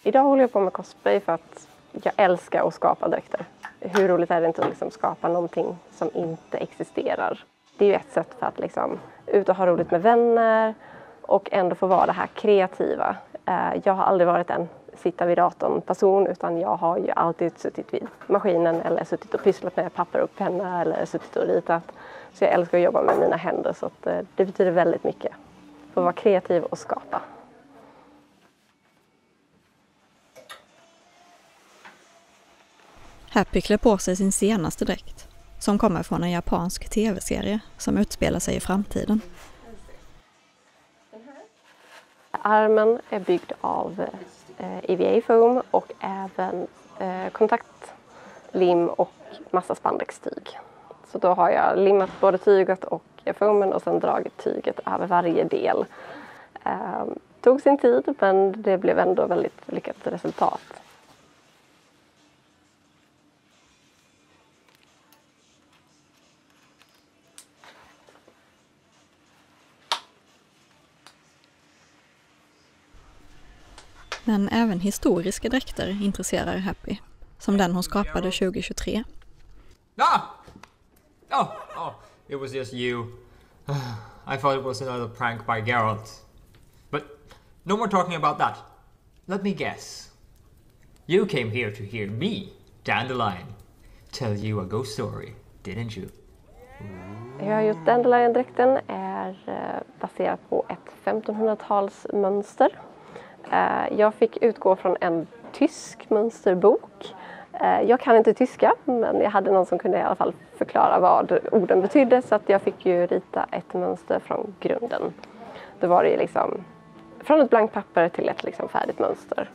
Idag håller jag på med cosplay för att jag älskar att skapa dräkter. Hur roligt är det inte att liksom skapa någonting som inte existerar? Det är ju ett sätt för att liksom ut och ha roligt med vänner och ändå få vara det här kreativa. Jag har aldrig varit en sitta vid datorn person, utan jag har ju alltid suttit vid maskinen eller suttit och pysslat med papper och penna eller suttit och ritat. Så jag älskar att jobba med mina händer, så att det betyder väldigt mycket. Att vara kreativ och skapa. Happy klär på sig sin senaste dräkt, som kommer från en japansk tv-serie som utspelar sig i framtiden. Armen är byggd av EVA foam och även kontaktlim och massa spandextyg. Så då har jag limmat både tyget och foamen och sen dragit tyget över varje del. Tog sin tid, men det blev ändå väldigt lyckat resultat. Men även historiska dräkter intresserar Happy, som den hon skapade 2023. Oh, it was just you. I thought it was another prank by Geralt. But no more talking about that. Let me guess. You came here to hear me, Dandelion, tell you a ghost story, didn't you? Jag har gjort Dandelion-dräkten är baserad på ett 1500-talsmönster. Jag fick utgå från en tysk mönsterbok. Jag kan inte tyska, men jag hade någon som kunde i alla fall förklara vad orden betydde, så att jag fick ju rita ett mönster från grunden. Då var det ju liksom från ett blankt papper till ett liksom färdigt mönster.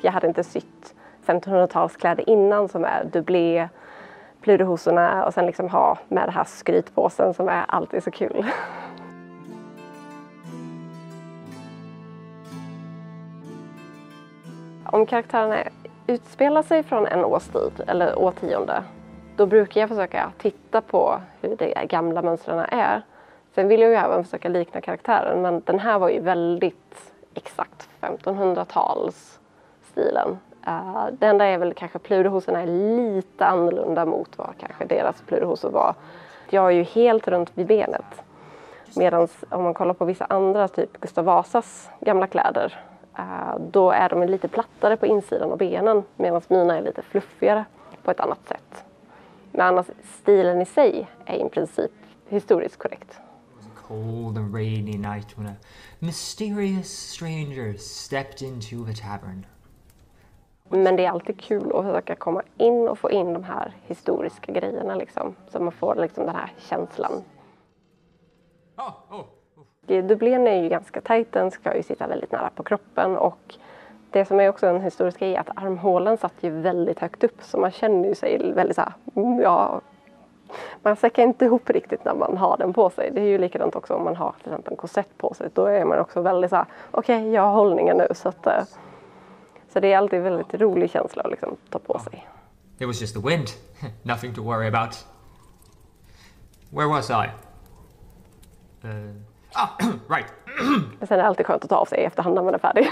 Jag hade inte sytt 1500-talskläder innan som är dublé, pluderhosorna och sen liksom ha med det här skrytpåsen som är alltid så kul. Om karaktärerna utspelar sig från en årstid eller årtionde, då brukar jag försöka titta på hur de gamla mönstren är. Sen vill jag ju även försöka likna karaktären, men den här var ju väldigt exakt 1500-talsstilen. Det enda är väl kanske pluderhosorna är lite annorlunda mot vad kanske deras pluderhosor var. Jag är ju helt runt vid benet. Medan om man kollar på vissa andra, typ Gustav Vasas gamla kläder, då är de lite plattare på insidan av benen, medan mina är lite fluffigare på ett annat sätt. Men annars, stilen i sig är i princip historiskt korrekt. It was a cold and rainy night when a mysterious stranger stepped into the tavern. Men det är alltid kul att försöka komma in och få in de här historiska grejerna liksom, så man får liksom den här känslan. Dubblén är ju ganska tajt, den ska ju sitta väldigt nära på kroppen, och det som är också en historisk grej är att armhålen satt ju väldigt högt upp, så man känner ju sig väldigt så här, ja, man säckar inte ihop riktigt när man har den på sig. Det är ju likadant också om man har till exempel en korsett på sig, då är man också väldigt så här, okej, jag har hållningen nu, så det är alltid en väldigt rolig känsla att liksom ta på sig. It was just the wind, nothing to worry about. Where was I? Right. Men sen är det alltid skönt att ta av sig efterhand när man är färdig.